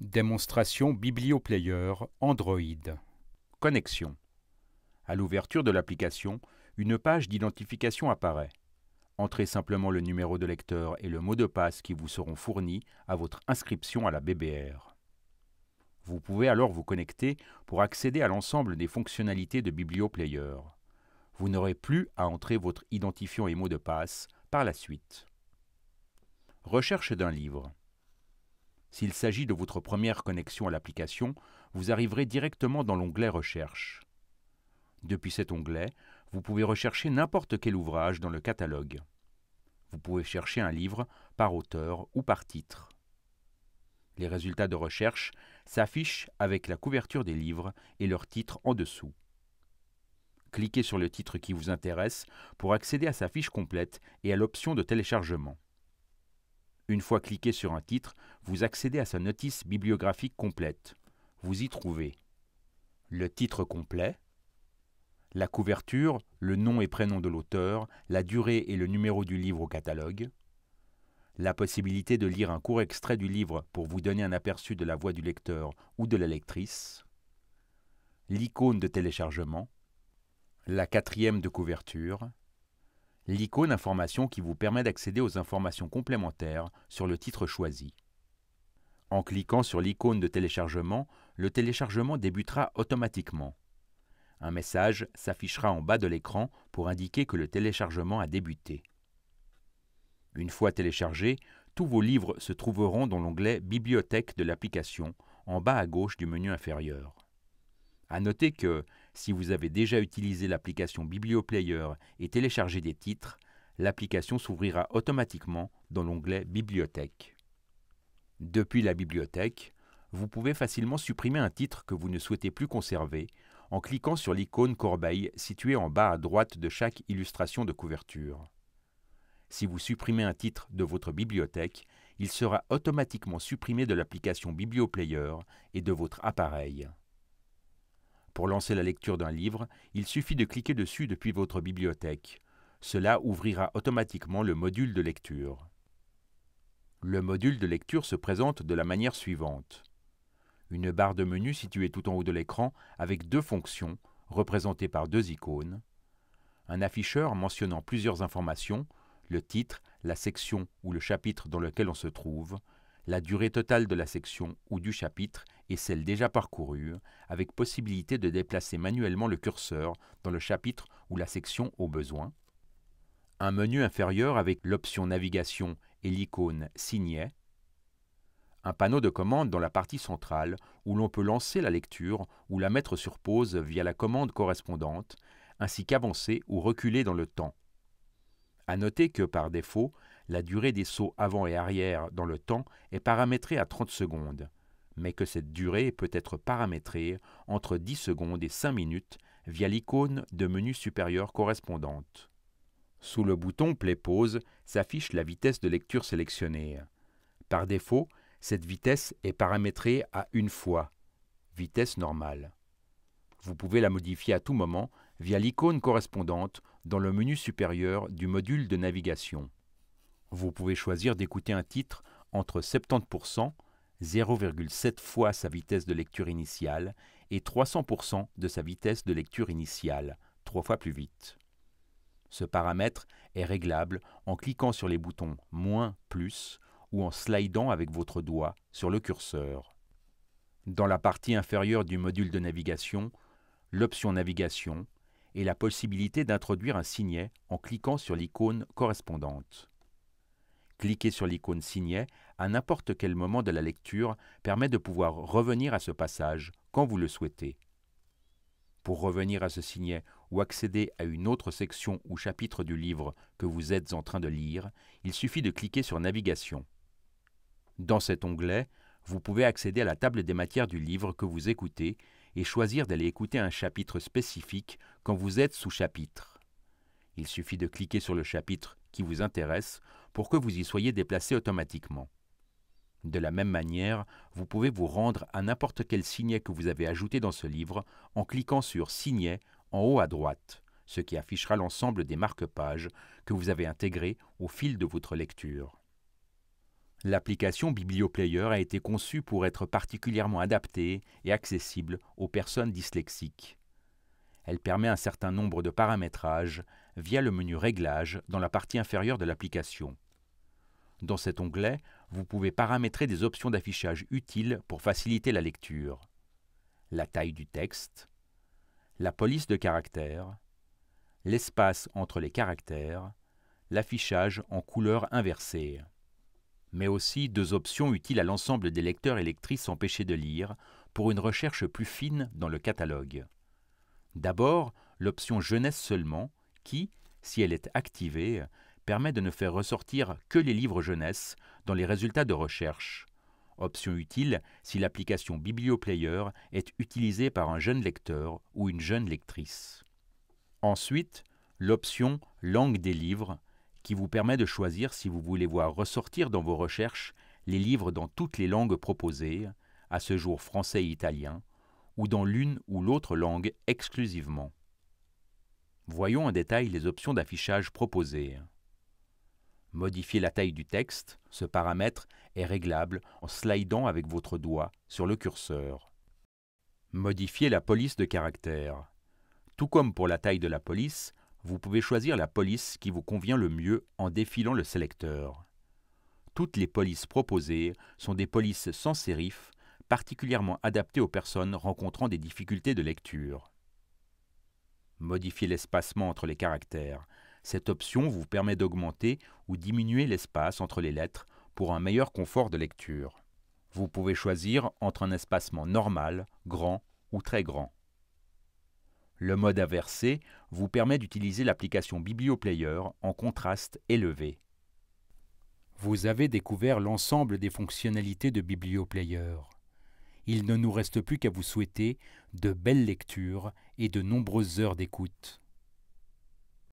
Démonstration BiblioPlayer Android. Connexion. À l'ouverture de l'application, une page d'identification apparaît. Entrez simplement le numéro de lecteur et le mot de passe qui vous seront fournis à votre inscription à la BBR. Vous pouvez alors vous connecter pour accéder à l'ensemble des fonctionnalités de BiblioPlayer. Vous n'aurez plus à entrer votre identifiant et mot de passe par la suite. Recherche d'un livre. S'il s'agit de votre première connexion à l'application, vous arriverez directement dans l'onglet Recherche. Depuis cet onglet, vous pouvez rechercher n'importe quel ouvrage dans le catalogue. Vous pouvez chercher un livre par auteur ou par titre. Les résultats de recherche s'affichent avec la couverture des livres et leur titre en dessous. Cliquez sur le titre qui vous intéresse pour accéder à sa fiche complète et à l'option de téléchargement. Une fois cliqué sur un titre, vous accédez à sa notice bibliographique complète. Vous y trouvez le titre complet, la couverture, le nom et prénom de l'auteur, la durée et le numéro du livre au catalogue, la possibilité de lire un court extrait du livre pour vous donner un aperçu de la voix du lecteur ou de la lectrice, l'icône de téléchargement, la quatrième de couverture, l'icône information qui vous permet d'accéder aux informations complémentaires sur le titre choisi. En cliquant sur l'icône de téléchargement, le téléchargement débutera automatiquement. Un message s'affichera en bas de l'écran pour indiquer que le téléchargement a débuté. Une fois téléchargés, tous vos livres se trouveront dans l'onglet Bibliothèque de l'application, en bas à gauche du menu inférieur. À noter que, si vous avez déjà utilisé l'application BiblioPlayer et téléchargé des titres, l'application s'ouvrira automatiquement dans l'onglet Bibliothèque. Depuis la bibliothèque, vous pouvez facilement supprimer un titre que vous ne souhaitez plus conserver en cliquant sur l'icône corbeille située en bas à droite de chaque illustration de couverture. Si vous supprimez un titre de votre bibliothèque, il sera automatiquement supprimé de l'application BiblioPlayer et de votre appareil. Pour lancer la lecture d'un livre, il suffit de cliquer dessus depuis votre bibliothèque. Cela ouvrira automatiquement le module de lecture. Le module de lecture se présente de la manière suivante. Une barre de menu située tout en haut de l'écran avec deux fonctions, représentées par deux icônes. Un afficheur mentionnant plusieurs informations, le titre, la section ou le chapitre dans lequel on se trouve, la durée totale de la section ou du chapitre et celle déjà parcourue, avec possibilité de déplacer manuellement le curseur dans le chapitre ou la section au besoin. Un menu inférieur avec l'option navigation et l'icône Signet. Un panneau de commande dans la partie centrale où l'on peut lancer la lecture ou la mettre sur pause via la commande correspondante, ainsi qu'avancer ou reculer dans le temps. À noter que, par défaut, la durée des sauts avant et arrière dans le temps est paramétrée à 30 secondes, mais que cette durée peut être paramétrée entre 10 secondes et 5 minutes via l'icône de menu supérieur correspondante. Sous le bouton Play Pause s'affiche la vitesse de lecture sélectionnée. Par défaut, cette vitesse est paramétrée à 1 fois, vitesse normale. Vous pouvez la modifier à tout moment via l'icône correspondante dans le menu supérieur du module de navigation. Vous pouvez choisir d'écouter un titre entre 70%, 0,7 fois sa vitesse de lecture initiale, et 300% de sa vitesse de lecture initiale, 3 fois plus vite. Ce paramètre est réglable en cliquant sur les boutons moins, plus ou en slidant avec votre doigt sur le curseur. Dans la partie inférieure du module de navigation, l'option navigation et la possibilité d'introduire un signet en cliquant sur l'icône correspondante. Cliquer sur l'icône signet à n'importe quel moment de la lecture permet de pouvoir revenir à ce passage quand vous le souhaitez. Pour revenir à ce signet ou accéder à une autre section ou chapitre du livre que vous êtes en train de lire, il suffit de cliquer sur Navigation. Dans cet onglet, vous pouvez accéder à la table des matières du livre que vous écoutez et choisir d'aller écouter un chapitre spécifique quand vous êtes sous chapitre. Il suffit de cliquer sur le chapitre qui vous intéresse pour que vous y soyez déplacé automatiquement. De la même manière, vous pouvez vous rendre à n'importe quel signet que vous avez ajouté dans ce livre en cliquant sur Signet en haut à droite, ce qui affichera l'ensemble des marque-pages que vous avez intégrés au fil de votre lecture. L'application Biblioplayer a été conçue pour être particulièrement adaptée et accessible aux personnes dyslexiques. Elle permet un certain nombre de paramétrages via le menu Réglages dans la partie inférieure de l'application. Dans cet onglet, vous pouvez paramétrer des options d'affichage utiles pour faciliter la lecture. La taille du texte, la police de caractères, l'espace entre les caractères, l'affichage en couleur inversée. Mais aussi 2 options utiles à l'ensemble des lecteurs et lectrices empêchés de lire pour une recherche plus fine dans le catalogue. D'abord, l'option Jeunesse seulement, qui, si elle est activée, permet de ne faire ressortir que les livres jeunesse dans les résultats de recherche. Option utile si l'application Biblioplayer est utilisée par un jeune lecteur ou une jeune lectrice. Ensuite, l'option Langue des livres, qui vous permet de choisir si vous voulez voir ressortir dans vos recherches les livres dans toutes les langues proposées, à ce jour français et italien, ou dans l'une ou l'autre langue exclusivement. Voyons en détail les options d'affichage proposées. Modifier la taille du texte, ce paramètre est réglable en slidant avec votre doigt sur le curseur. Modifier la police de caractères. Tout comme pour la taille de la police, vous pouvez choisir la police qui vous convient le mieux en défilant le sélecteur. Toutes les polices proposées sont des polices sans sérif, particulièrement adaptées aux personnes rencontrant des difficultés de lecture. Modifier l'espacement entre les caractères. Cette option vous permet d'augmenter ou diminuer l'espace entre les lettres pour un meilleur confort de lecture. Vous pouvez choisir entre un espacement normal, grand ou très grand. Le mode inversé vous permet d'utiliser l'application Biblioplayer en contraste élevé. Vous avez découvert l'ensemble des fonctionnalités de Biblioplayer. Il ne nous reste plus qu'à vous souhaiter de belles lectures et de nombreuses heures d'écoute.